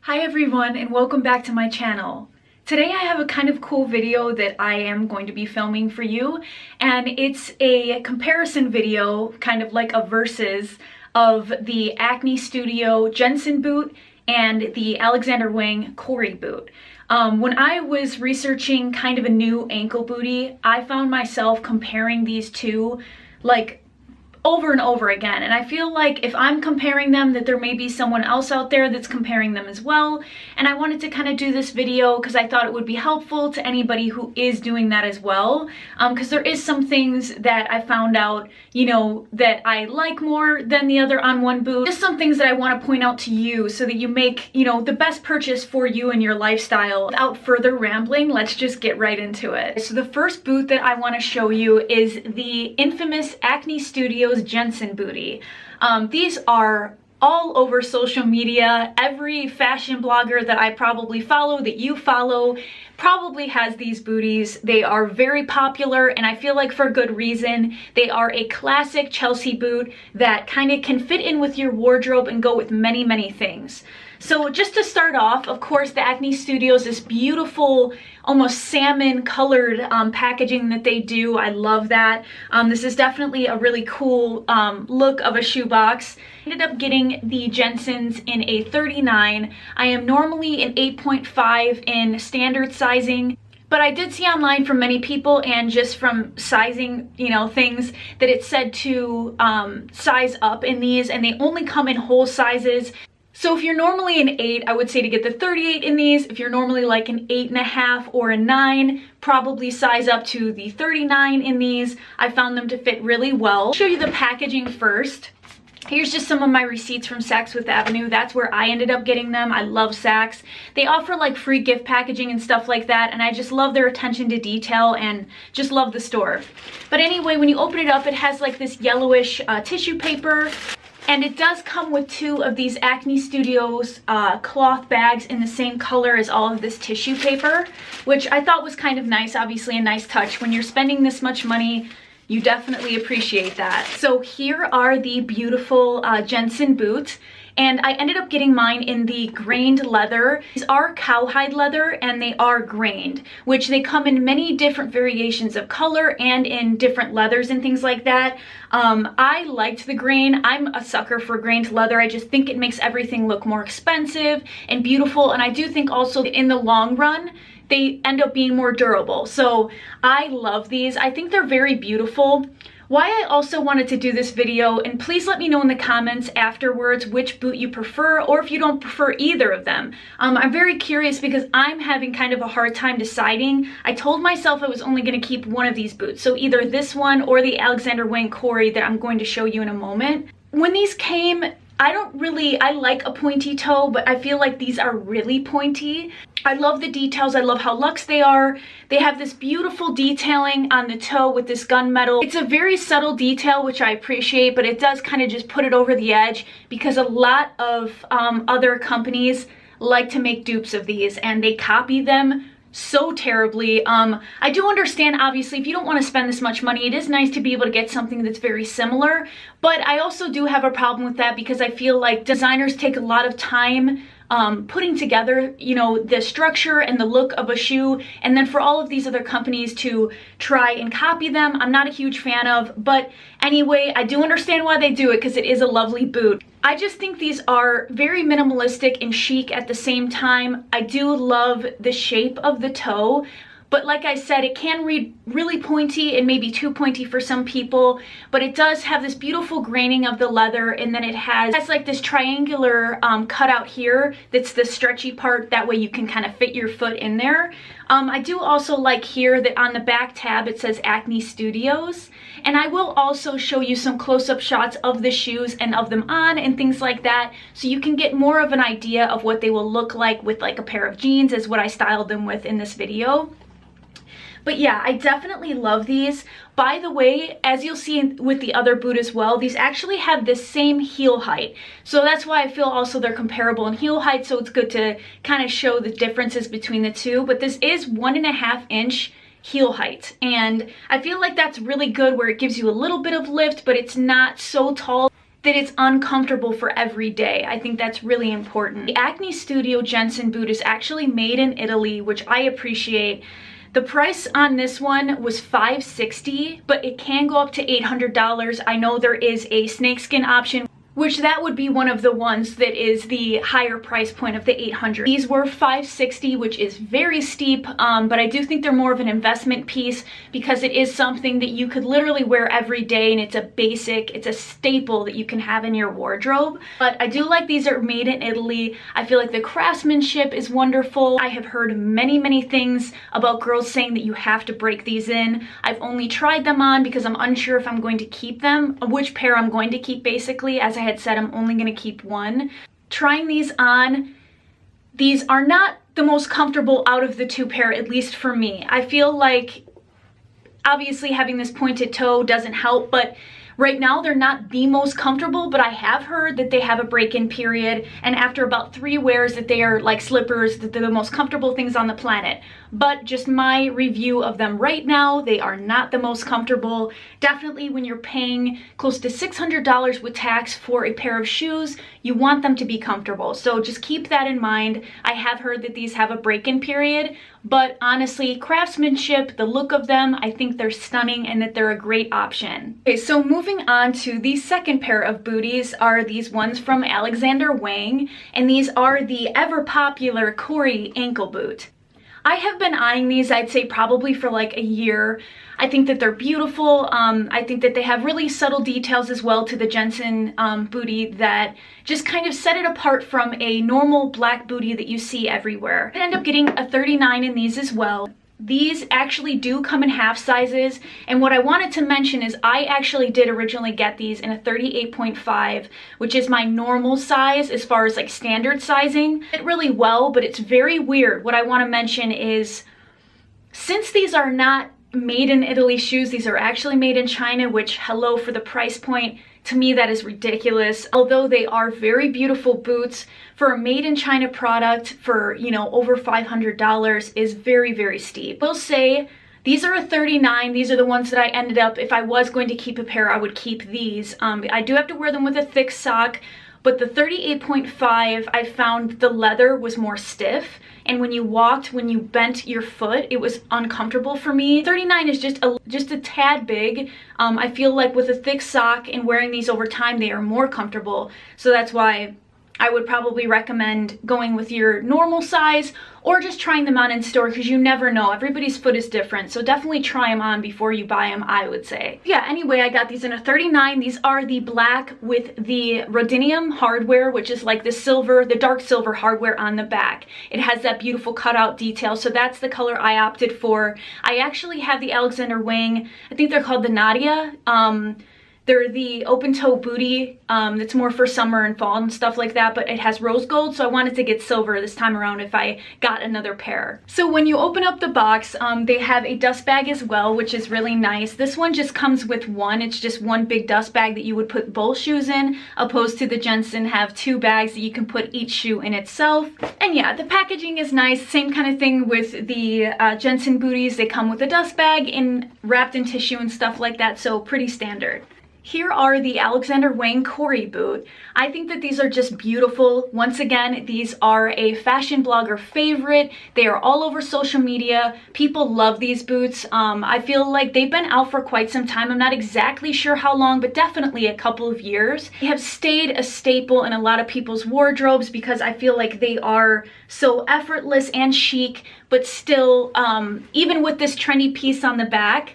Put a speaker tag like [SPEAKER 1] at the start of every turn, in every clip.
[SPEAKER 1] Hi everyone and welcome back to my channel. Today I have a kind of cool video that I am going to be filming for you, and it's a comparison video, kind of like a versus of the Acne Studio Jensen boot and the Wang Kori boot. When I was researching kind of a new ankle bootie, I found myself comparing these two like over and over again, and I feel like if I'm comparing them that there may be someone else out there that's comparing them as well, and I wanted to kind of do this video because I thought it would be helpful to anybody who is doing that as well, because there is some things that I found out, you know, that I like more than the other on one boot. Just some things that I want to point out to you so that you make, you know, the best purchase for you and your lifestyle. Without further rambling, let's just get right into it. So the first boot that I want to show you is the infamous Acne Studio Jensen bootie. These are all over social media. Every fashion blogger that I probably follow, that you follow, probably has these booties. They are very popular, and I feel like for good reason. They are a classic Chelsea boot that kind of can fit in with your wardrobe and go with many, many things. So just to start off, of course, the Acne Studios, this beautiful, almost salmon colored packaging that they do. I love that. This is definitely a really cool look of a shoebox. Ended up getting the Jensens in a 39. I am normally an 8.5 in standard sizing, but I did see online from many people and just from sizing, you know, things that it said to size up in these, and they only come in whole sizes. So if you're normally an 8, I would say to get the 38 in these. If you're normally like an 8.5 or a 9, probably size up to the 39 in these. I found them to fit really well. I'll show you the packaging first. Here's just some of my receipts from Saks Fifth Avenue. That's where I ended up getting them. I love Saks. They offer like free gift packaging and stuff like that, and I just love their attention to detail and just love the store. But anyway, when you open it up, it has like this yellowish tissue paper. And it does come with 2 of these Acne Studios cloth bags in the same color as all of this tissue paper, which I thought was kind of nice. Obviously a nice touch. When you're spending this much money, you definitely appreciate that. So here are the beautiful Jensen boots. And I ended up getting mine in the grained leather. These are cowhide leather and they are grained, which they come in many different variations of color and in different leathers and things like that. I liked the grain. I'm a sucker for grained leather. I just think it makes everything look more expensive and beautiful. And I do think also in the long run, they end up being more durable. So I love these. I think they're very beautiful. Why I also wanted to do this video, and please let me know in the comments afterwards which boot you prefer, or if you don't prefer either of them. I'm very curious because I'm having kind of a hard time deciding. I told myself I was only going to keep one of these boots, so either this one or the Wang Kori that I'm going to show you in a moment. When these came, I like a pointy toe, but I feel like these are really pointy. I love the details. I love how luxe they are. They have this beautiful detailing on the toe with this gunmetal. It's a very subtle detail, which I appreciate, but it does kind of just put it over the edge because a lot of other companies like to make dupes of these and they copy them so terribly. I do understand, obviously, if you don't want to spend this much money, it is nice to be able to get something that's very similar, but I also do have a problem with that because I feel like designers take a lot of time putting together, you know, the structure and the look of a shoe, and then for all of these other companies to try and copy them, I'm not a huge fan of. But anyway, I do understand why they do it because it is a lovely boot. I just think these are very minimalistic and chic at the same time. I do love the shape of the toe, but like I said, it can read really pointy and maybe too pointy for some people, but it does have this beautiful graining of the leather, and then it has like this triangular cutout here that's the stretchy part. That way you can kind of fit your foot in there. I do also like here that on the back tab it says Acne Studios, and I will also show you some close-up shots of the shoes and of them on and things like that, so you can get more of an idea of what they will look like with like a pair of jeans, as what I styled them with in this video. But yeah, I definitely love these. By the way, as you'll see with the other boot as well, these actually have the same heel height. So that's why I feel also they're comparable in heel height, so it's good to kind of show the differences between the two. But this is 1.5 inch heel height, and I feel like that's really good where it gives you a little bit of lift, but it's not so tall. that it's uncomfortable for every day. I think that's really important. The Acne Studio Jensen boot is actually made in Italy, which I appreciate. The price on this one was $560, but it can go up to $800. I know there is a snakeskin option, which that would be one of the ones that is the higher price point of the 800. These were $560, which is very steep, but I do think they're more of an investment piece because it is something that you could literally wear every day, and it's a basic, it's a staple that you can have in your wardrobe. But I do like these are made in Italy. I feel like the craftsmanship is wonderful. I have heard many things about girls saying that you have to break these in. I've only tried them on because I'm unsure if I'm going to keep them, which pair I'm going to keep basically. As I had said, I'm only going to keep one. Trying these on, these are not the most comfortable out of the two pair, at least for me. I feel like obviously having this pointed toe doesn't help, but right now they're not the most comfortable, but I have heard that they have a break-in period, and after about 3 wears that they are like slippers, that they're the most comfortable things on the planet. But just my review of them right now, they are not the most comfortable. Definitely when you're paying close to $600 with tax for a pair of shoes, you want them to be comfortable. So just keep that in mind. I have heard that these have a break-in period, but honestly, craftsmanship, the look of them, I think they're stunning and that they're a great option. Okay, so moving on to the second pair of booties are these ones from Alexander Wang, and these are the ever popular Kori ankle boot. I have been eyeing these, I'd say probably for like a year. I think that they're beautiful. I think that they have really subtle details as well to the Jensen booty that just kind of set it apart from a normal black booty that you see everywhere. I ended up getting a 39 in these as well. These actually do come in half sizes, and what I wanted to mention is I actually did originally get these in a 38.5, which is my normal size as far as like standard sizing. It really well, but it's very weird. What I want to mention is, since these are not made in Italy shoes, these are actually made in China, which, hello, for the price point, to me that is ridiculous. Although they are very beautiful boots, for a made in China product for, you know, over $500 is very steep. I will say these are a 39. These are the ones that I ended up, if I was going to keep a pair, I would keep these. I do have to wear them with a thick sock, but the 38.5, I found the leather was more stiff, and when you walked, when you bent your foot, it was uncomfortable for me. 39 is just a tad big. I feel like with a thick sock and wearing these over time, they are more comfortable. So that's why I would probably recommend going with your normal size or just trying them on in store, because you never know. Everybody's foot is different, so definitely try them on before you buy them, I would say. Yeah, anyway, I got these in a 39. These are the black with the rhodinium hardware, which is like the silver, the dark silver hardware on the back. It has that beautiful cutout detail, so that's the color I opted for. I actually have the Alexander Wang, I think they're called the Nadia. They're the open toe booty that's more for summer and fall and stuff like that, but it has rose gold, so I wanted to get silver this time around if I got another pair. So when you open up the box, they have a dust bag as well, which is really nice. This one just comes with one. It's just one big dust bag that you would put both shoes in, opposed to the Jensen have 2 bags that you can put each shoe in itself. And yeah, the packaging is nice. Same kind of thing with the Jensen booties. They come with a dust bag and wrapped in tissue and stuff like that, so pretty standard. Here are the Alexander Wang Kori boot. I think that these are just beautiful. Once again, these are a fashion blogger favorite. They are all over social media. People love these boots. I feel like they've been out for quite some time. I'm not exactly sure how long, but definitely a couple of years. They have stayed a staple in a lot of people's wardrobes because I feel like they are so effortless and chic, but still, even with this trendy piece on the back,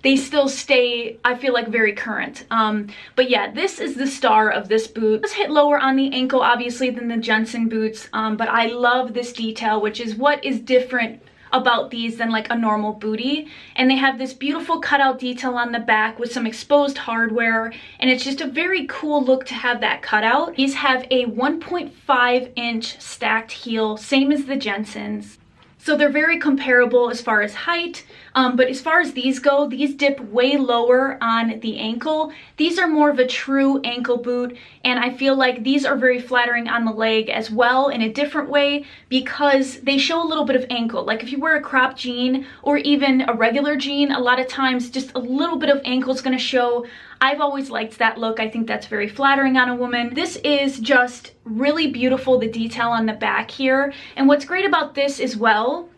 [SPEAKER 1] they still stay, I feel like, very current. But yeah, this is the star of this boot. It does hit lower on the ankle, obviously, than the Jensen boots, but I love this detail, which is what is different about these than like a normal booty. And they have this beautiful cutout detail on the back with some exposed hardware, and it's just a very cool look to have that cutout. These have a 1.5-inch stacked heel, same as the Jensens. So they're very comparable as far as height, but as far as these go, these dip way lower on the ankle. These are more of a true ankle boot, and I feel like these are very flattering on the leg as well in a different way because they show a little bit of ankle. Like if you wear a cropped jean or even a regular jean, a lot of times just a little bit of ankle is going to show. I've always liked that look. I think that's very flattering on a woman. This is just really beautiful, the detail on the back here. And what's great about this as well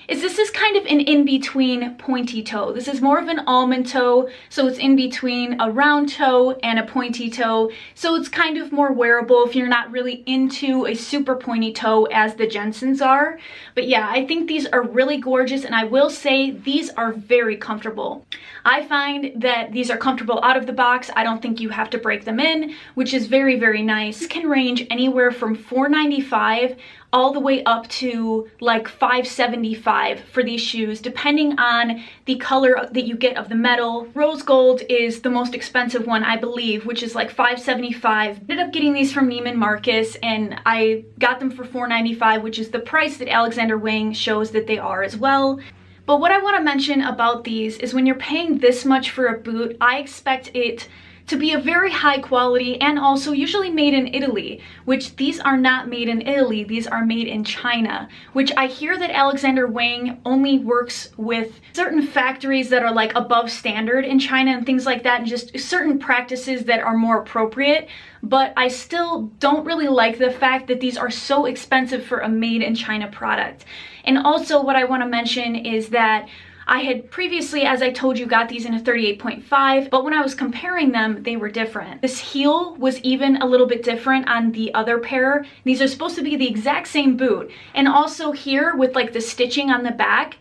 [SPEAKER 1] is this is kind of an in-between pointy toe. This is more of an almond toe, so it's in between a round toe and a pointy toe. So it's kind of more wearable if you're not really into a super pointy toe as the Jensens are. But yeah, I think these are really gorgeous, and I will say these are very comfortable. I find that these are comfortable out of the box. I don't think you have to break them in, which is very, very nice. This can range anywhere from $4.95 all the way up to like $5.75 for these shoes, depending on the color that you get of the metal. Rose gold is the most expensive one, I believe, which is like $5.75. Ended up getting these from Neiman Marcus, and I got them for $4.95, which is the price that Alexander Wang shows that they are as well. But what I want to mention about these is when you're paying this much for a boot, I expect it to be a very high quality and also usually made in Italy, which these are not made in Italy, these are made in China, which I hear that Alexander Wang only works with certain factories that are like above standard in China and things like that, and just certain practices that are more appropriate. But I still don't really like the fact that these are so expensive for a made in China product. And also what I want to mention is that I had previously, as I told you, got these in a 38.5, but when I was comparing them, they were different. This heel was even a little bit different on the other pair. These are supposed to be the exact same boot. And also here with like the stitching on the back,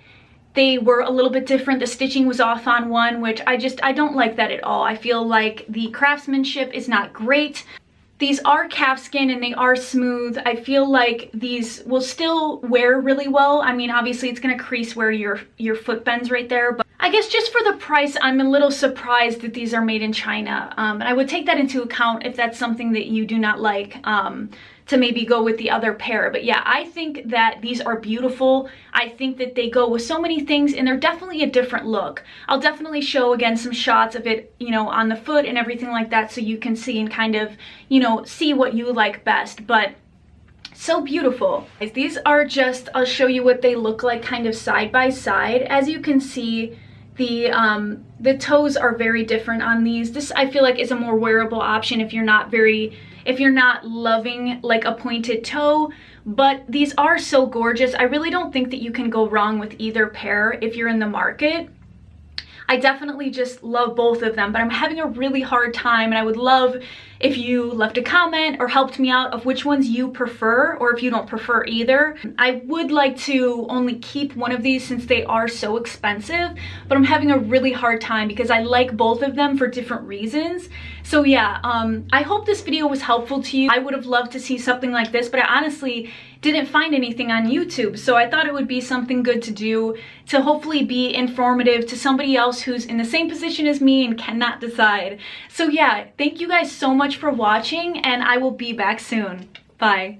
[SPEAKER 1] they were a little bit different. The stitching was off on one, which I don't like that at all. I feel like the craftsmanship is not great. These are calfskin and they are smooth. I feel like these will still wear really well. I mean, obviously it's gonna crease where your foot bends right there, but I guess just for the price, I'm a little surprised that these are made in China. And I would take that into account if that's something that you do not like, to maybe go with the other pair. But yeah, I think that these are beautiful. I think that they go with so many things, and they're definitely a different look. I'll definitely show again some shots of it, you know, on the foot and everything like that, so you can see and kind of, you know, see what you like best. But so beautiful. These are just, I'll show you what they look like kind of side by side. As you can see, the toes are very different on these. This I feel like is a more wearable option if you're not loving like a pointed toe, but these are so gorgeous. I really don't think that you can go wrong with either pair if you're in the market. I definitely just love both of them, but I'm having a really hard time, and I would love if you left a comment or helped me out of which ones you prefer, or if you don't prefer either. I would like to only keep one of these since they are so expensive, but I'm having a really hard time because I like both of them for different reasons. So yeah, I hope this video was helpful to you. I would have loved to see something like this, but I honestly didn't find anything on YouTube, so I thought it would be something good to do to hopefully be informative to somebody else who's in the same position as me and cannot decide. So yeah, thank you guys so much for watching, and I will be back soon. Bye.